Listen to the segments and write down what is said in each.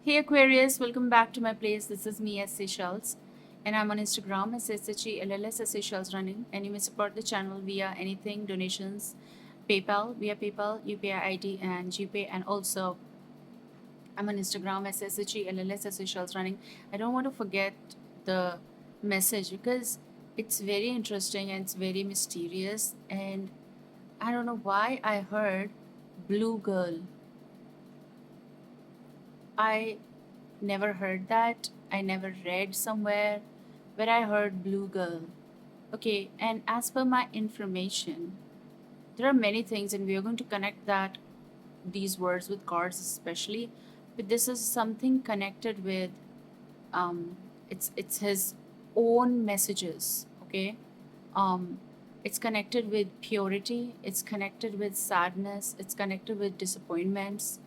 Hey Aquarius, welcome back to my place. This is me, S. Seychelles, and I'm on Instagram as SHELLS Seychelles running. And you may support the channel via anything, donations, PayPal, via PayPal, UPI ID, and GPay. And also, I'm on Instagram as SHELLS Seychelles running. I don't want to forget the message because it's very interesting and it's very mysterious. And I don't know why I heard Blue Girl. I never heard that. I never read somewhere where I heard Blue Girl. Okay, and as per my information, there are many things, and we are going to connect that these words with cards, especially. But this is something connected with it's his own messages. Okay, um, it's connected with purity. It's connected with sadness. It's connected with disappointments,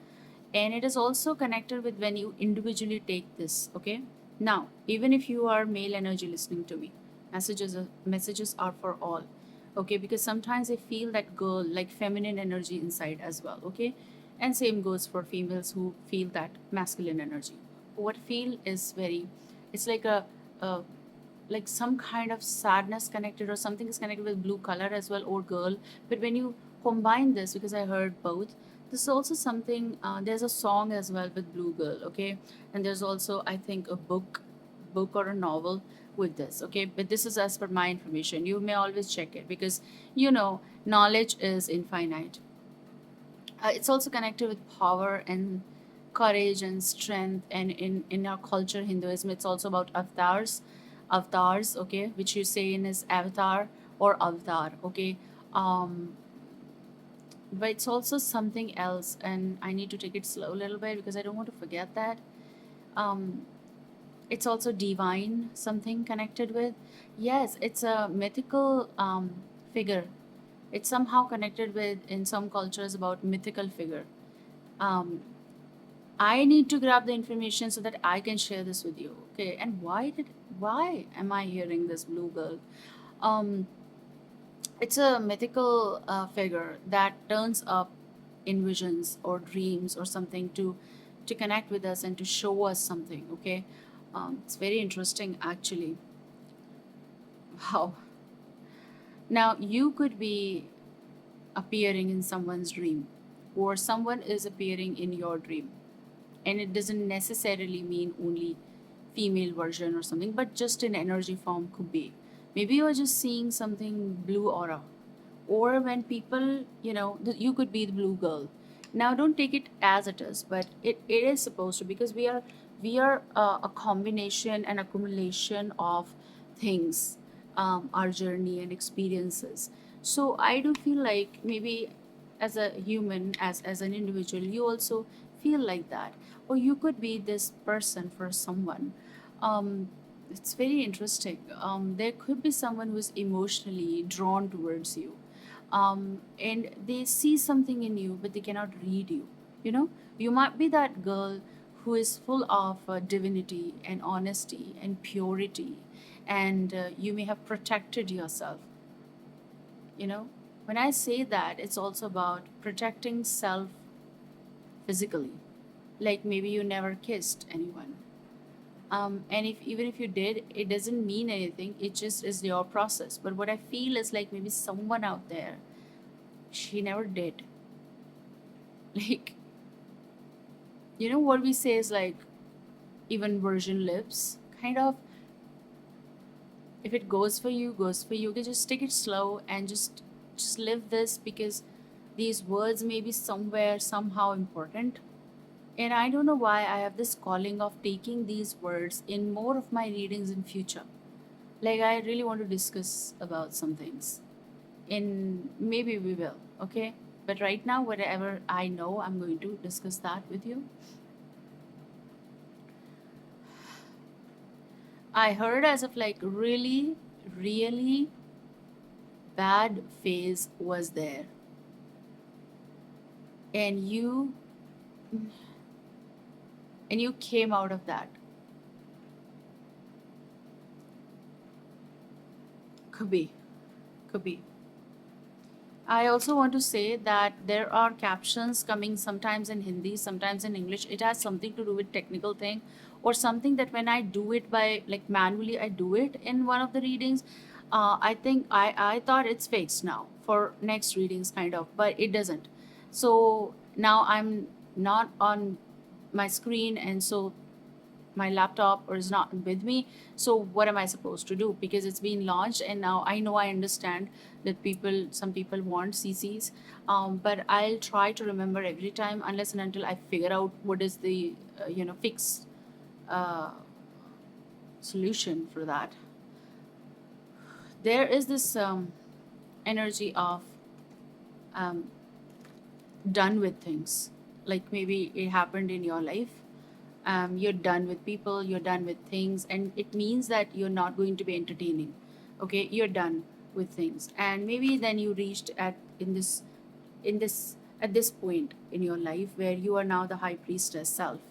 and it is also connected with when you individually take this. Okay, now even if you are male energy listening to me, messages are for all. Okay, because sometimes I feel that girl like feminine energy inside as well. Okay, and same goes for females who feel that masculine energy. What feel is very, it's like a like some kind of sadness connected or something is connected with blue color as well, or girl. But when you combine this, because I heard both, this is also something, there's a song as well with blue girl. Okay, and there's also, I think, a book or a novel with this. Okay, but this is as per my information. You may always check it because knowledge is infinite. It's also connected with power and courage and strength, and in our culture, Hinduism, it's also about avatars. Okay, which you say in is avatar or avatar. Okay, um but it's also something else, and I need to take it slow a little bit because I don't want to forget that. um it's also divine, something connected with, yes, it's a mythical figure. It's somehow connected with, in some cultures, about mythical figure. um I need to grab the information so that I can share this with you. Okay, and why am I hearing this blue girl? um it's a mythical figure that turns up in visions or dreams or something to connect with us and to show us something. Okay, it's very interesting actually. Wow. Now you could be appearing in someone's dream, or someone is appearing in your dream, and it doesn't necessarily mean only female version or something, but just in energy form could be. Maybe you're just seeing something blue aura, or when people, you could be the blue girl. Now don't take it as it is, but it is supposed to, because we are a combination and accumulation of things, our journey and experiences. So I do feel like maybe as a human, as an individual, you also feel like that, or you could be this person for someone. um, it's very interesting. There could be someone who is emotionally drawn towards you, and they see something in you, but they cannot read you. You know, you might be that girl who is full of divinity and honesty and purity, and you may have protected yourself. You know, when I say that, it's also about protecting self physically. Like maybe you never kissed anyone, and if even if you did, it doesn't mean anything, it just is your process. But what I feel is like maybe someone out there, she never did. Like, what we say is like, even virgin lips kind of. If it goes for you, goes for you. Okay, just take it slow and just live this, because these words may be somewhere somehow important. And I don't know why I have this calling of taking these words in more of my readings in future. Like, I really want to discuss about some things, and maybe we will. Okay, but right now, whatever I know, I'm going to discuss that with you. I heard as of like really, really bad phase was there, and you came out of that. Could be, could be. I also want to say that there are captions coming sometimes in Hindi, sometimes in English. It has something to do with technical thing or something that when I do it by like manually, I do it in one of the readings. I think I thought it's fixed now for next readings kind of, but it doesn't. So now I'm not on my screen, and so my laptop or is not with me. So what am I supposed to do? Because it's been launched and now I know, I understand that some people want CCs, but I'll try to remember every time unless and until I figure out what is the fixed uh, solution for that. There is this energy of um, done with things. Like maybe it happened in your life. You're done with people, you're done with things, and it means that you're not going to be entertaining. Okay, you're done with things, and maybe then you reached in this at this point in your life where you are now the high priestess self.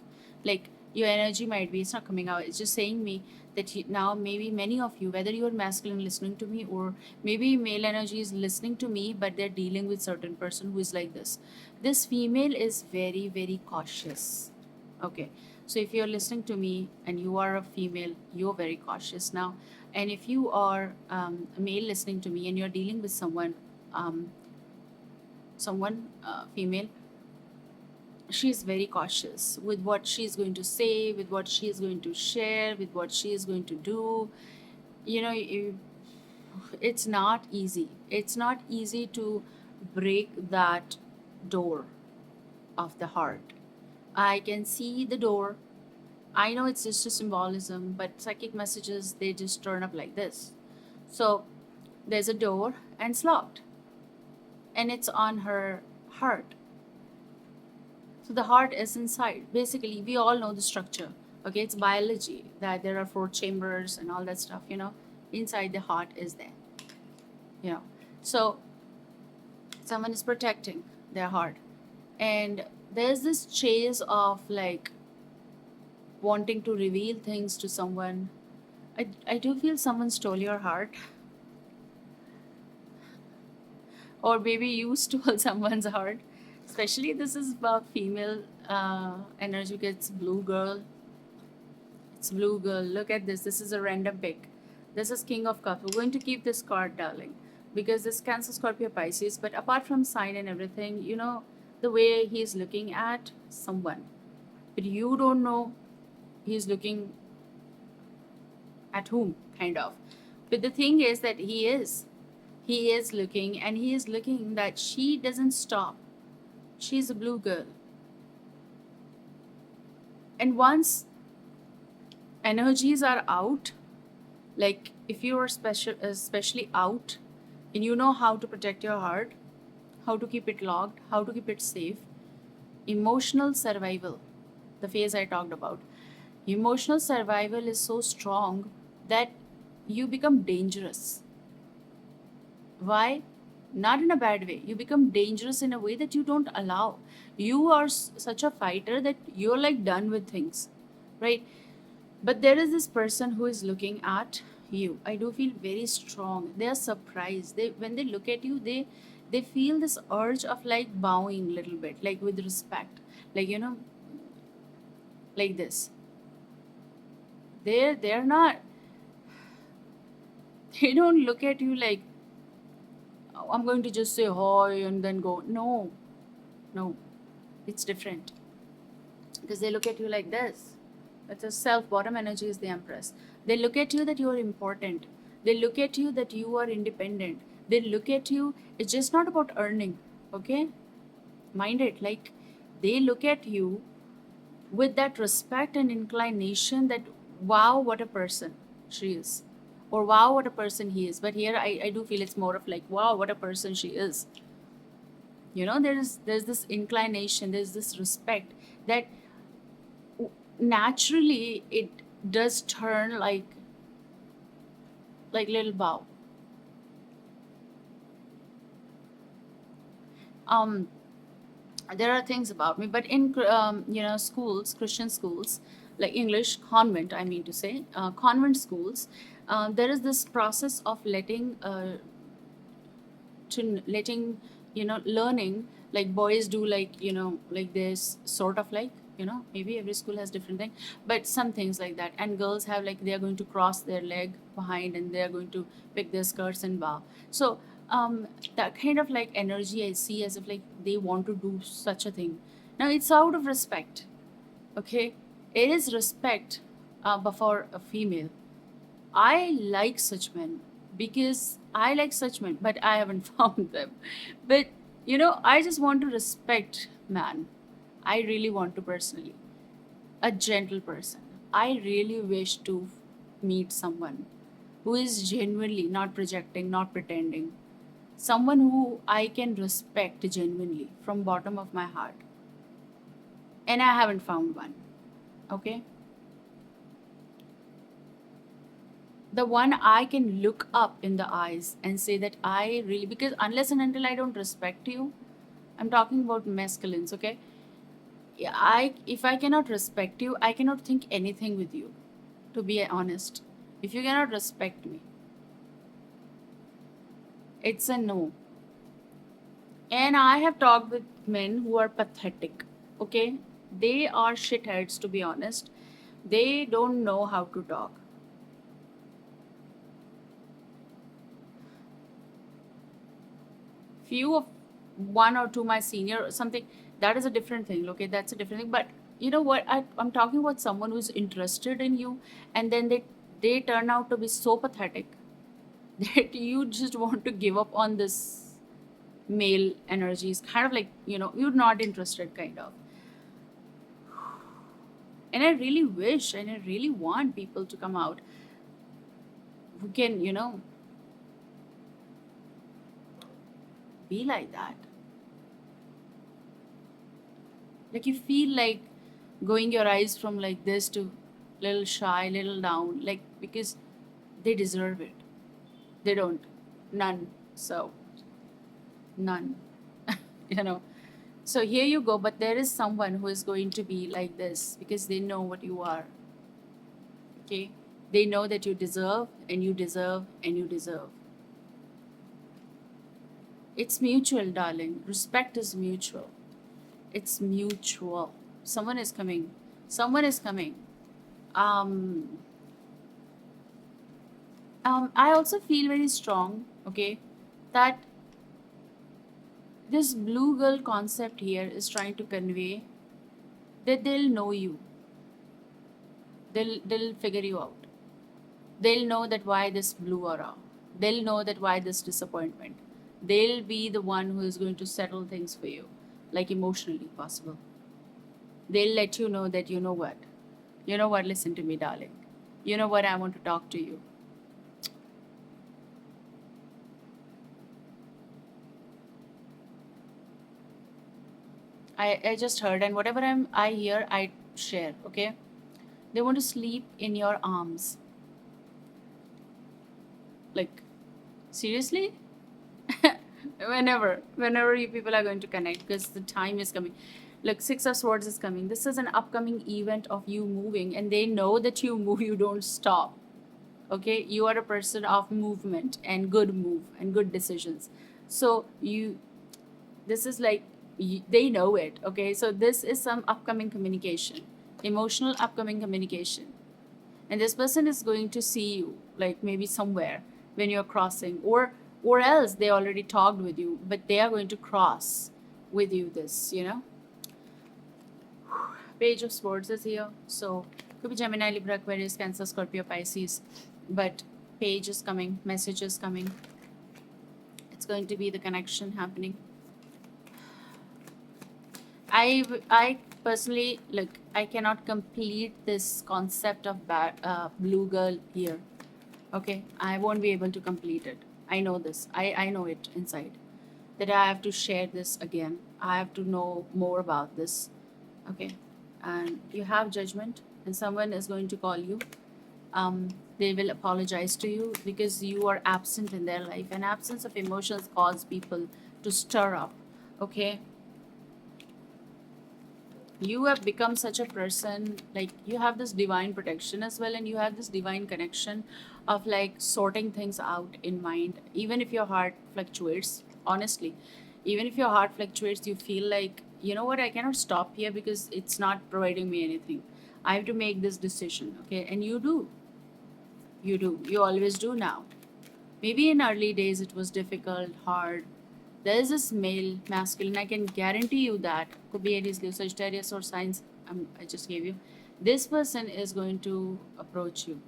Like your energy might be, it's not coming out, it's just saying me that now maybe many of you, whether you're masculine listening to me or maybe male energy is listening to me, but they're dealing with certain person who is like this female is very very cautious. Okay, so if you're listening to me and you are a female, you're very cautious now. And if you are a male listening to me and you're dealing with um, someone female, she's very cautious with what she's going to say, with what she is going to share, with what she is going to do. You know, it's not easy. It's not easy to break that door of the heart. I can see the door. I know it's just a symbolism, but psychic messages, they just turn up like this. So there's a door and it's locked, and it's on her heart. So the heart is inside. Basically, we all know the structure. Okay, it's biology that there are four chambers and all that stuff, inside the heart is there, you know. So someone is protecting their heart. And there's this chase of like wanting to reveal things to someone. I do feel someone stole your heart, or maybe you stole someone's heart. Especially, this is about female energy. It's blue girl. It's blue girl. Look at this. This is a random pick. This is King of Cups. We're going to keep this card, darling, because this Cancer, Scorpio, Pisces. But apart from sign and everything, the way he's looking at someone, but you don't know he's looking at whom, kind of. But the thing is that he is looking, and he is looking that she doesn't stop. She's a blue girl. And once energies are out, like if you are especially out and you know how to protect your heart, how to keep it locked, how to keep it safe, emotional survival, the phase I talked about, emotional survival is so strong that you become dangerous. Why? Not in a bad way. You become dangerous in a way that you don't allow. You are such a fighter that you're like done with things, right? But there is this person who is looking at you. I do feel very strong. They are surprised. They when they look at you, they feel this urge of like bowing a little bit, like with respect, like like this. They're not. They don't look at you like, "Oh, I'm going to just say hi and then go." No, no, it's different because they look at you like this. That's a self. Bottom energy is the Empress. They look at you that you are important. They look at you that you are independent. They look at you. It's just not about earning. Okay, mind it. Like they look at you with that respect and inclination that wow, what a person she is, or wow, what a person he is. But here I do feel it's more of like wow, what a person she is. There's this inclination, there's this respect that naturally it does turn like little bow. um there are things about me, but in schools, Christian schools, like English convent, I mean to say, convent schools, there is this process of letting to letting, learning, like boys do, like, like this sort of like, maybe every school has different thing, but some things like that. And girls have like, they are going to cross their leg behind and they are going to pick their skirts and bow. So that kind of like energy I see as if like they want to do such a thing. Now it's out of respect, okay? It is respect, but for a female. I like such men because I like such men, but I haven't found them. But I just want to respect man. I really want to personally. A gentle person. I really wish to meet someone who is genuinely not projecting, not pretending. Someone who I can respect genuinely from bottom of my heart. And I haven't found one. Okay? The one I can look up in the eyes and say that I really, because unless and until I don't respect you, I'm talking about masculines, okay? Yeah, if I cannot respect you, I cannot think anything with you, to be honest. If you cannot respect me, it's a no. And I have talked with men who are pathetic, okay? They are shitheads, to be honest. They don't know how to talk. Few of one or two my senior or something, that is a different thing, okay? That's a different thing. But you know what, I'm talking about someone who's interested in you, and then they turn out to be so pathetic that you just want to give up on this male energy. Is kind of like, you're not interested, kind of. And I really wish and I really want people to come out who can, be like that. Like you feel like going your eyes from like this to little shy, little down, like because they deserve it. They don't. None. So none. you know. So here you go, but there is someone who is going to be like this because they know what you are. Okay? They know that you deserve and you deserve and you deserve. It's mutual, darling. Respect is mutual. It's mutual. Someone is coming. Someone is coming. Um, I also feel very strong, okay, that this blue girl concept here is trying to convey that they'll know you. They'll figure you out. They'll know that why this blue aura. They'll know that why this disappointment. They'll be the one who is going to settle things for you, like emotionally possible. They'll let you know that you know what. You know what, listen to me, darling. You know what, I want to talk to you. I just heard, and whatever I hear, I share, okay? They want to sleep in your arms. Like, seriously? Whenever you people are going to connect, because the time is coming. Look, Six of Swords is coming. This is an upcoming event of you moving, and they know that you move, you don't stop. Okay? You are a person of movement and good move and good decisions. So this is like, they know it, okay? So this is some upcoming communication, emotional upcoming communication. And this person is going to see you like maybe somewhere when you're crossing, or else they already talked with you, but they are going to cross with you this, Page of Swords is here. So could be Gemini, Libra, Aquarius, Cancer, Scorpio, Pisces. But page is coming, message is coming. It's going to be the connection happening. I personally, look, I cannot complete this concept of blue girl here. Okay, I won't be able to complete it. I know this. I know it inside. That I have to share this again. I have to know more about this. Okay, and you have judgment, and someone is going to call you. They will apologize to you because you are absent in their life, and absence of emotions cause people to stir up. Okay, you have become such a person, like you have this divine protection as well, and you have this divine connection of like sorting things out in mind, even if your heart fluctuates. honestly. Even if your heart fluctuates, you feel like, you know what, I cannot stop here because it's not providing me anything. I have to make this decision, okay? And you do. You do. You always do now. Maybe in early days it was difficult, hard. There is this male, masculine. I can guarantee you that could be Aries, Leo, Sagittarius, or signs I just gave you. This person is going to approach you.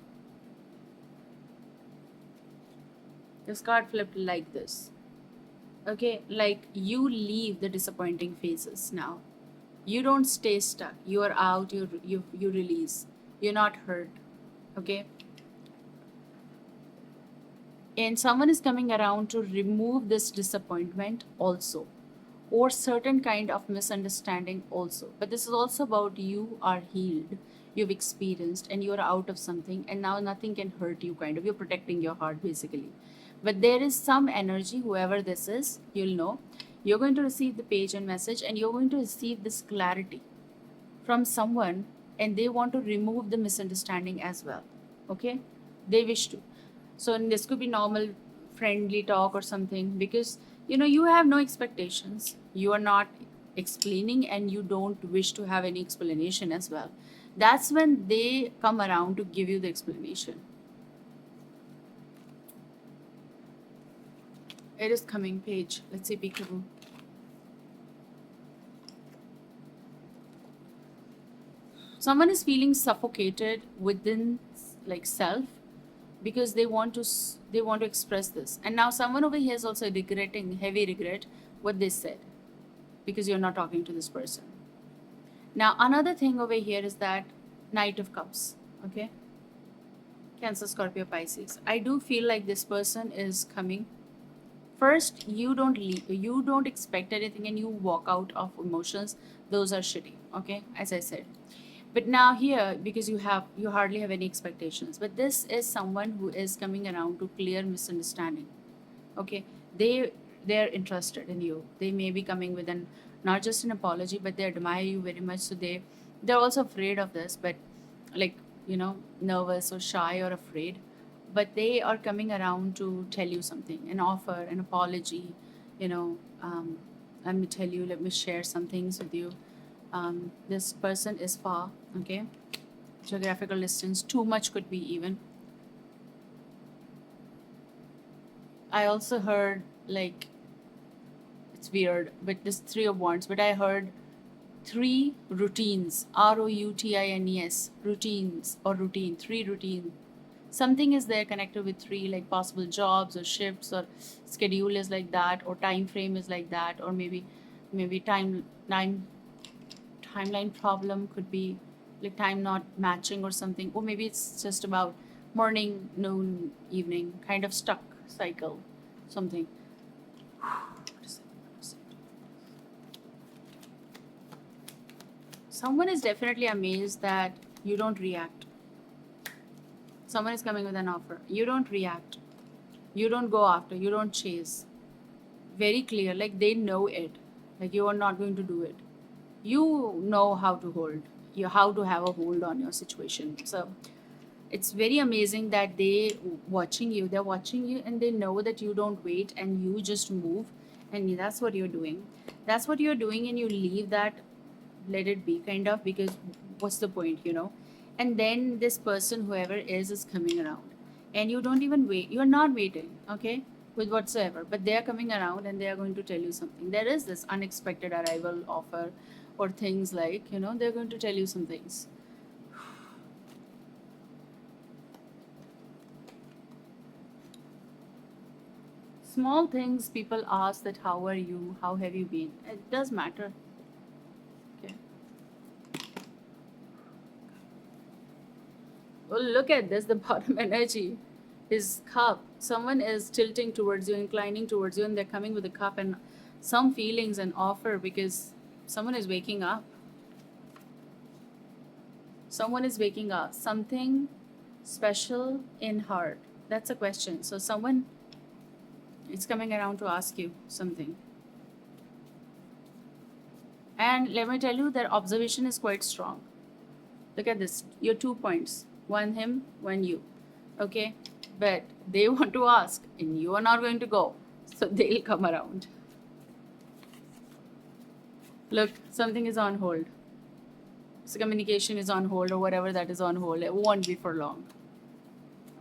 This card flipped like this. Okay, like you leave the disappointing phases now. You don't stay stuck. You are out. You release. You're not hurt. Okay, and someone is coming around to remove this disappointment also, or certain kind of misunderstanding also. But this is also about you are healed, you've experienced, and you're out of something, and now nothing can hurt you, kind of. You're protecting your heart basically. But there is some energy, whoever this is, you'll know. You're going to receive the page and message, and you're going to receive this clarity from someone, and they want to remove the misunderstanding as well. Okay, they wish to. So this could be normal friendly talk or something, because you have no expectations, you are not explaining, and you don't wish to have any explanation as well. That's when they come around to give you the explanation. It is coming page. Let's see, peekaboo. Someone is feeling suffocated within, like, self, because they want to express this. And now someone over here is also regretting, heavy regret, what they said, because you're not talking to this person. Now another thing over here is that Knight of Cups. Okay, Cancer, Scorpio, Pisces. I do feel like this person is coming. First, you don't leave, you don't expect anything, and you walk out of emotions. Those are shitty. Okay, as I said. But now here, because you hardly have any expectations, but this is someone who is coming around to clear misunderstanding. Okay, they're interested in you. They may be coming with an, not just an apology, but they admire you very much. So they're also afraid of this, but, like, nervous or shy or afraid. But they are coming around to tell you something, an offer, an apology. you know um, Let me tell you, let me share some things with you. This person is far. Okay, geographical distance, too much could be even. I also heard, like, it's weird, but this Three of Wands, but I heard three routines, routines, routines, or routine, three routine. Something is there connected with three, like possible jobs or shifts, or schedule is like that, or time frame is like that, or maybe timeline problem could be, like, time not matching or something, or maybe it's just about morning, noon, evening, kind of stuck cycle, something. What is it? What is it? Someone is definitely amazed that you don't react. Someone is coming with an offer. You don't react. You don't go after. You don't chase. Very clear. Like, they know it. Like, you are not going to do it. You know how to hold. How to have a hold on your situation. So it's very amazing that they're watching you, and they know that you don't wait, and you just move, and that's what you're doing. That's what you're doing, and you leave that, let it be, kind of, because what's the point? And then this person, whoever is coming around, and you don't even wait. You're not waiting, okay, with whatsoever, but they are coming around, and they are going to tell you something. There is this unexpected arrival offer, or things like, they're going to tell you some things. Small things people ask, that how are you, how have you been, it does matter. Okay. Well, look at this, the bottom energy is cup. Someone is tilting towards you, inclining towards you, and they're coming with a cup and some feelings and offer, because someone is waking up. Someone is waking up. Something special in heart. That's a question. So someone is coming around to ask you something. And let me tell you, their observation is quite strong. Look at this. Your 2 points. One him, one you. Okay? But they want to ask, and you are not going to go. So they'll come around. Look, something is on hold. So communication is on hold or whatever that is on hold. It won't be for long.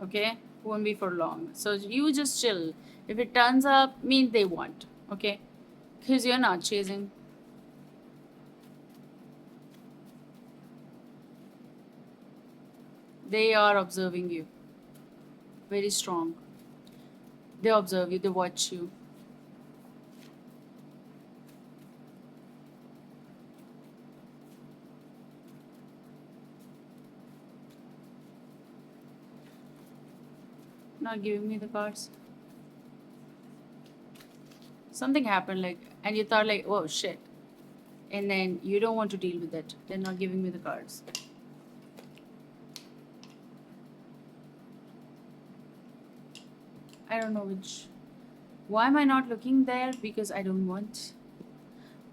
Okay? Won't be for long. So you just chill. If it turns up, means they want. Okay? Because you're not chasing. They are observing you. Very strong. They observe you, they watch you. Not giving me the cards. Something happened, like, and you thought, like, oh shit. And then you don't want to deal with it. They're not giving me the cards. I don't know which. Why am I not looking there? Because I don't want.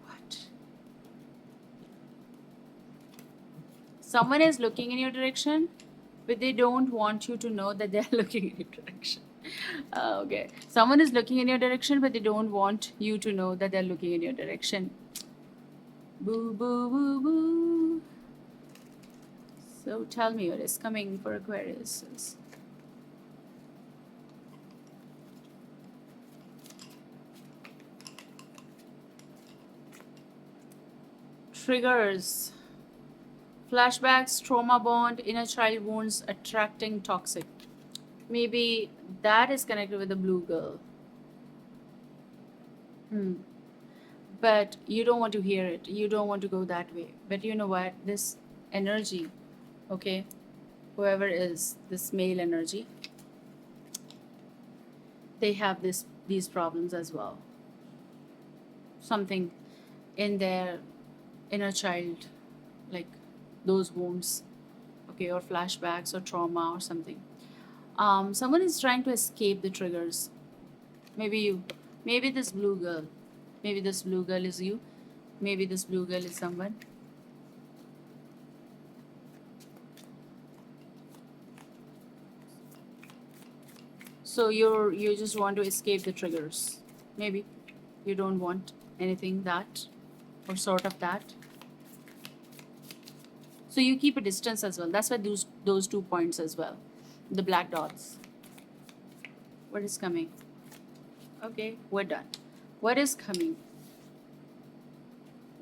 What? Someone is looking in your direction, but they don't want you to know that they're looking in your direction. Okay. Someone is looking in your direction, but they don't want you to know that they're looking in your direction. Boo, boo, boo, boo. So tell me what is coming for Aquarius. Triggers. Flashbacks, trauma bond, inner child wounds, attracting toxic. Maybe that is connected with the blue girl. But you don't want to hear it. You don't want to go that way. But you know what? This energy, okay, whoever is this male energy, they have these problems as well. Something in their inner child, like those wounds, okay, or flashbacks or trauma or something. Someone is trying to escape the triggers. Maybe you, maybe this blue girl, maybe this blue girl is you, maybe this blue girl is someone. So you just want to escape the triggers. Maybe you don't want anything that or sort of that. So you keep a distance as well. That's why those 2 points as well. The black dots. What is coming? Okay, we're done. What is coming?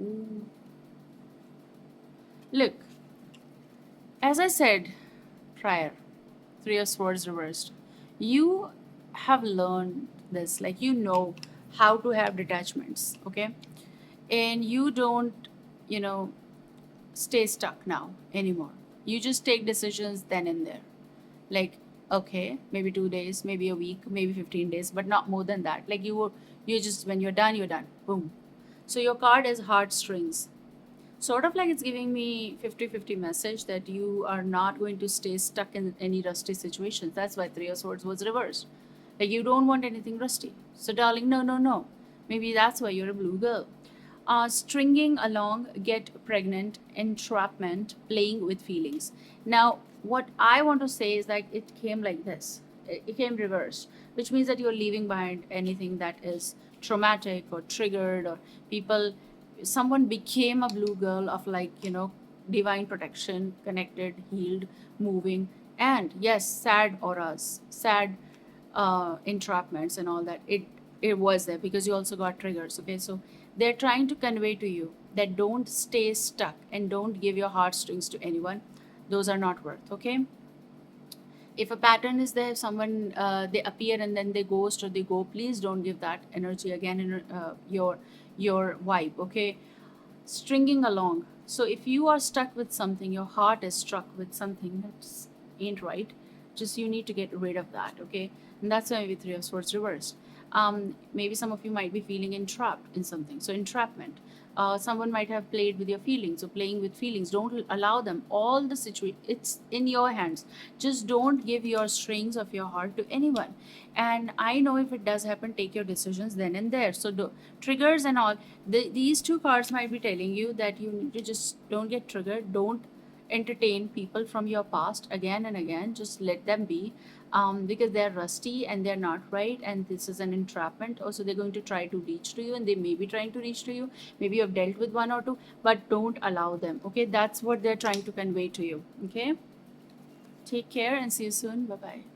Ooh. Look, as I said prior, Three of Swords reversed. You have learned this, like you know how to have detachments, okay? And you don't, you know, stay stuck now anymore. You just take decisions then and there. Like, okay, maybe 2 days, maybe a week, maybe 15 days, but not more than that. Like you just, when you're done, you're done. Boom. So your card is heartstrings. Sort of like it's giving me 50-50 message that you are not going to stay stuck in any rusty situations. That's why Three of Swords was reversed. Like you don't want anything rusty. So darling, no, no, no. Maybe that's why you're a blue girl. Stringing along, get pregnant, entrapment, playing with feelings. Now, what I want to say is like it came like this. It came reversed, which means that you're leaving behind anything that is traumatic or triggered or people. Someone became a blue girl of like divine protection, connected, healed, moving, and yes, sad auras, sad entrapments and all that. It was there because you also got triggers. Okay, so they're trying to convey to you that don't stay stuck and don't give your heartstrings to anyone. Those are not worth. Okay, if a pattern is there, someone they appear and then they ghost or they go, please don't give that energy again in your vibe. Okay, stringing along. So if you are stuck with something, your heart is struck with something that ain't right, just you need to get rid of that. Okay, and that's why maybe Three of Swords reversed. Maybe some of you might be feeling entrapped in something, so entrapment. Someone might have played with your feelings, so playing with feelings, don't allow them. All the situation, it's in your hands. Just don't give your strings of your heart to anyone. And I know if it does happen, take your decisions then and there. So triggers and all, these two cards might be telling you that you need to just don't get triggered. Don't entertain people from your past again and again. Just let them be, because they're rusty and they're not right, and this is an entrapment. Also, they're going to try to reach to you, and they may be trying to reach to you. Maybe you've dealt with one or two, but don't allow them. Okay, that's what they're trying to convey to you. Okay, take care and see you soon. Bye bye.